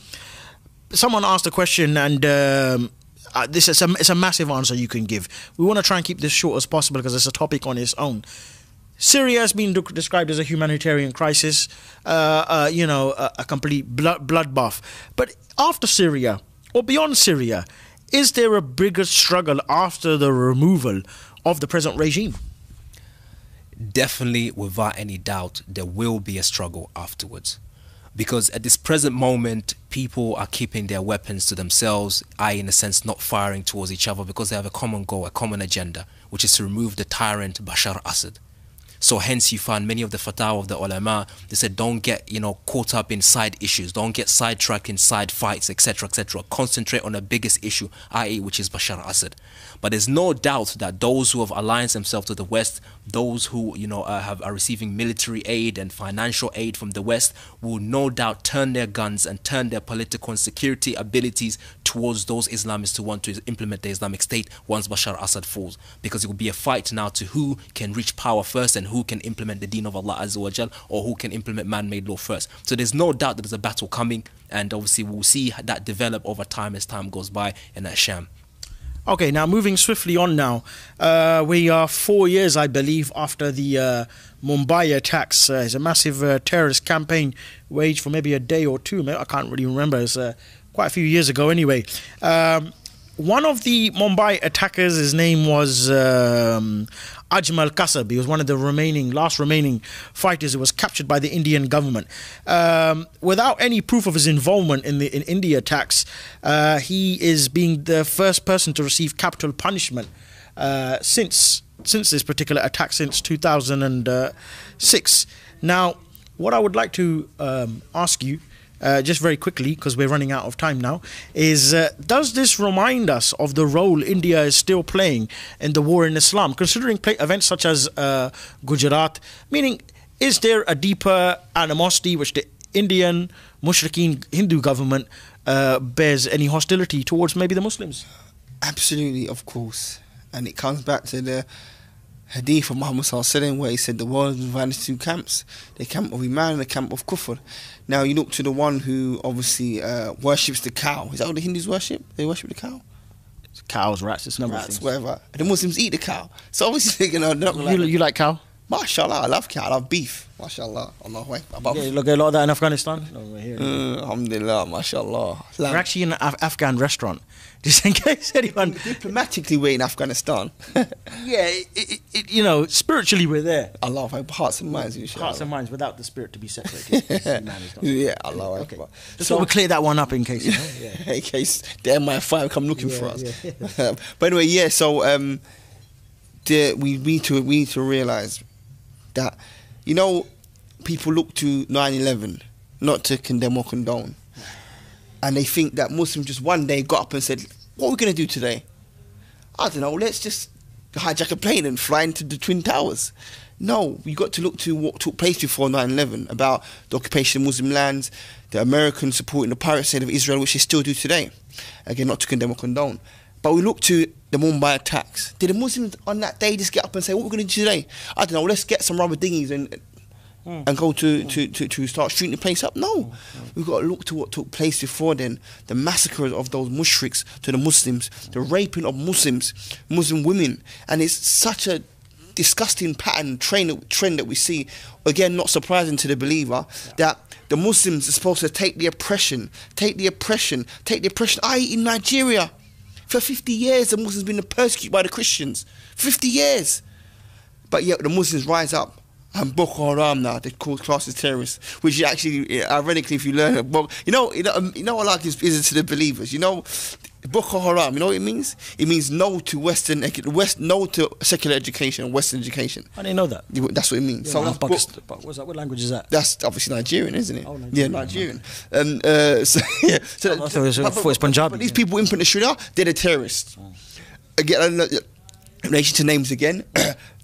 someone asked a question, and it's a massive answer you can give. We want to try and keep this short as possible because it's a topic on its own. Syria has been described as a humanitarian crisis, a complete bloodbath. But after Syria, or beyond Syria, is there a bigger struggle after the removal of the present regime? Definitely, without any doubt, there will be a struggle afterwards. Because at this present moment, people are keeping their weapons to themselves, i.e. in a sense not firing towards each other, because they have a common goal, a common agenda, which is to remove the tyrant Bashar Assad. So hence you find many of the fatwa of the ulama, they said don't get caught up in side issues, don't get sidetracked in side fights, etc., etc. Concentrate on the biggest issue, i.e. which is Bashar Assad. But there's no doubt that those who have aligned themselves to the West, those who are receiving military aid and financial aid from the West, will no doubt turn their guns and turn their political and security abilities towards those Islamists who want to implement the Islamic State once Bashar Assad falls. Because it will be a fight now to who can reach power first and who can implement the deen of Allah Azza wa Jal, or who can implement man-made law first. So there's no doubt that there's a battle coming, and obviously we'll see that develop over time as time goes by in that sham. Okay, now moving swiftly on now. We are 4 years, I believe, after the Mumbai attacks. It's a massive terrorist campaign waged for maybe a day or two. I can't really remember. It's quite a few years ago anyway. one of the Mumbai attackers, his name was Ajmal Kasab. He was one of the last remaining fighters who was captured by the Indian government. Without any proof of his involvement in India attacks, he is being the first person to receive capital punishment since this particular attack, since 2006. Now, what I would like to ask you, just very quickly, because we're running out of time now, is does this remind us of the role India is still playing in the war in Islam, considering events such as Gujarat? Meaning, is there a deeper animosity which the Indian Mushrikeen Hindu government bears any hostility towards maybe the Muslims? Absolutely, of course. And it comes back to the hadith of Muhammad sallallahu alaihi wasallam, where he said the world is divided into two camps: the camp of Iman and the camp of Kufr. Now you look to the one who obviously worships the cow. Is that what the Hindus worship? They worship the cow. Cows, rats, it's number of Rats, things. whatever. And the Muslims eat the cow. So obviously they're not You like cow? MashaAllah, I love cow. I love beef. MashaAllah. Allahu Akbar. Yeah, look, a lot of that in Afghanistan. No, we're here. Alhamdulillah, MashaAllah. We're actually in an Afghan restaurant, just in case anyone. Diplomatically, we're in Afghanistan. Yeah, you know, spiritually we're there. Allah, hearts and minds. Hearts and minds without the spirit to be separated. Yeah, Allah. Okay. Just so we clear that one up in case. You know? Yeah. In case the MI5 come looking for us. Yeah. But anyway, yeah. So we need to realize that, you know, people look to 9/11 not to condemn or condone, and they think that Muslims just one day got up and said, "What are we going to do today? I don't know. Let's just hijack a plane and fly into the Twin Towers." No, we got to look to what took place before 9/11 about the occupation of Muslim lands, the Americans supporting the pirate state of Israel, which they still do today. Again, not to condemn or condone. But we look to the Mumbai attacks. Did the Muslims on that day just get up and say, "What we're going to do today? I don't know, let's get some rubber dinghies and go to start shooting the place up"? No. We've got to look to what took place before then. The massacres of those mushriks to the Muslims, the raping of Muslims, Muslim women. And it's such a disgusting pattern, trend that we see. Again, not surprising to the believer, that the Muslims are supposed to take the oppression. I.e. in Nigeria, for 50 years, the Muslims have been persecuted by the Christians. 50 years. But yet the Muslims rise up. And Boko Haram now, they call classes terrorists. Which actually, ironically, if you learn, you know what like is to the believers. You know, Boko Haram, you know what it means? It means no to no to secular education, Western education. I didn't know that. That's what it means. Yeah, so what's that? What language is that? That's obviously Nigerian, isn't it? Oh, Nigerian. Yeah, Nigerian. So it's Punjabi. But these people implement the Sharia, they're the terrorists. Again, in relation to names again,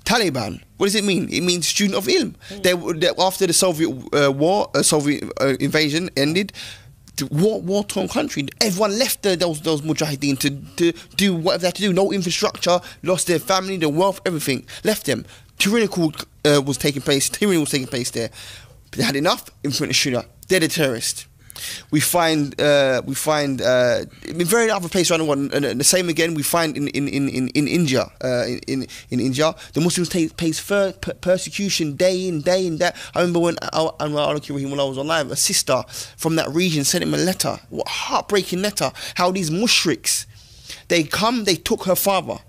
Taliban. What does it mean? It means student of ilm. They after the Soviet Soviet invasion ended, the war-torn country, everyone left those mujahideen to do whatever they had to do. No infrastructure, lost their family, their wealth, everything, left them. Tyranny was taking place there. But they had enough, implemented Sharia. They're the terrorists. We find in very other places around the world, and the same again we find in India. In India, the Muslims face persecution day in day. I remember when when I was alive, a sister from that region sent him a letter. What a heartbreaking letter! How these mushriks, they took her father,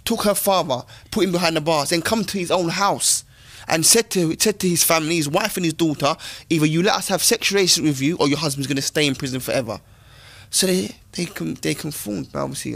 put him behind the bars, then come to his own house. And said to his family, his wife and his daughter, either you let us have sexual relations with you, or your husband's going to stay in prison forever. So they conformed, obviously,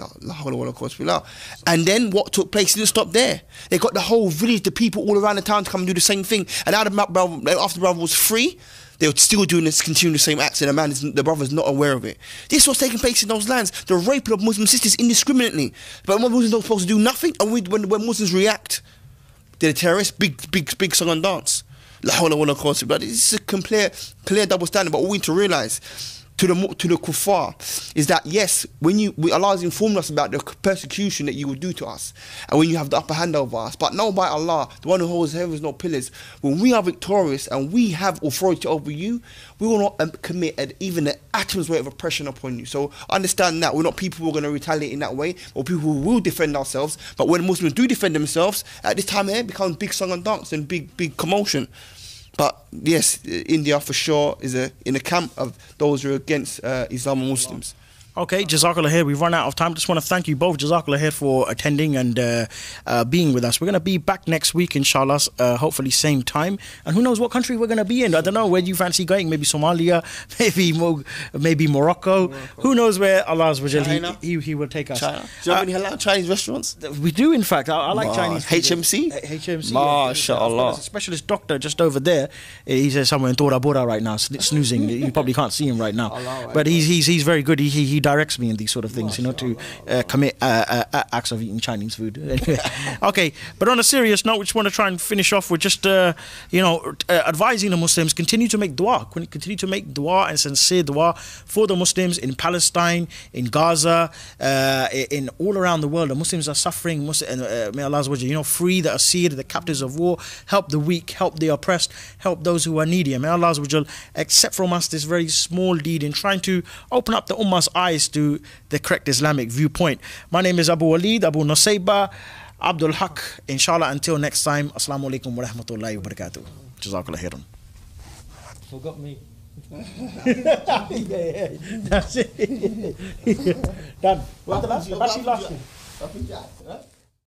and then what took place didn't stop there. They got the whole village, the people all around the town to come and do the same thing. And after the brother was free, they were still continuing the same acts, and the brother's not aware of it. This was taking place in those lands, the raping of Muslim sisters indiscriminately. But Muslims not supposed to do nothing, and when Muslims react, they're the terrorists, big song and dance. But this is a clear double standard. But what we need to realise to the kuffar is that yes, Allah has informed us about the persecution that you will do to us, and when you have the upper hand over us. But know by Allah, the one who holds heavens no pillars, when we are victorious and we have authority over you, we will not commit even an atom's weight of oppression upon you. So understand that we're not people who are going to retaliate in that way, or people who will defend ourselves. But when Muslims do defend themselves, at this time it becomes big song and dance and big commotion. But yes, India for sure is in the camp of those who are against Islam and Muslims. Okay, Jazakallah khair. We've run out of time. Just want to thank you both, Jazakallah khair, for attending and being with us. We're going to be back next week, inshallah, hopefully same time. And who knows what country we're going to be in. I don't know. Where do you fancy going? Maybe Somalia, maybe Morocco. Who knows where Allah he will take us. China. Do you have any halal Chinese restaurants? We do, in fact. I like Chinese food. HMC? HMC. MashaAllah. There's a specialist doctor just over there. He's somewhere in Tora Bora right now, snoozing. You probably can't see him right now. But he's very good. He directs me in these sort of things, to commit acts of eating Chinese food. Okay, but on a serious note, we just want to try and finish off with just, advising the Muslims, continue to make dua. Continue to make dua and sincere dua for the Muslims in Palestine, in Gaza, in all around the world. The Muslims are suffering. May Allah free the Asir, the captives of war, help the weak, help the oppressed, help those who are needy. And may Allah accept from us this very small deed in trying to open up the Ummah's eyes to the correct Islamic viewpoint. My name is Abu Walid, Abu Nusayba, Abdul Haqq. Inshallah, until next time, Assalamu alaikum wa rahmatullahi wa barakatuh. Jazakallah khairan. Forgot me. Yeah, that's it. Done. What's the last one?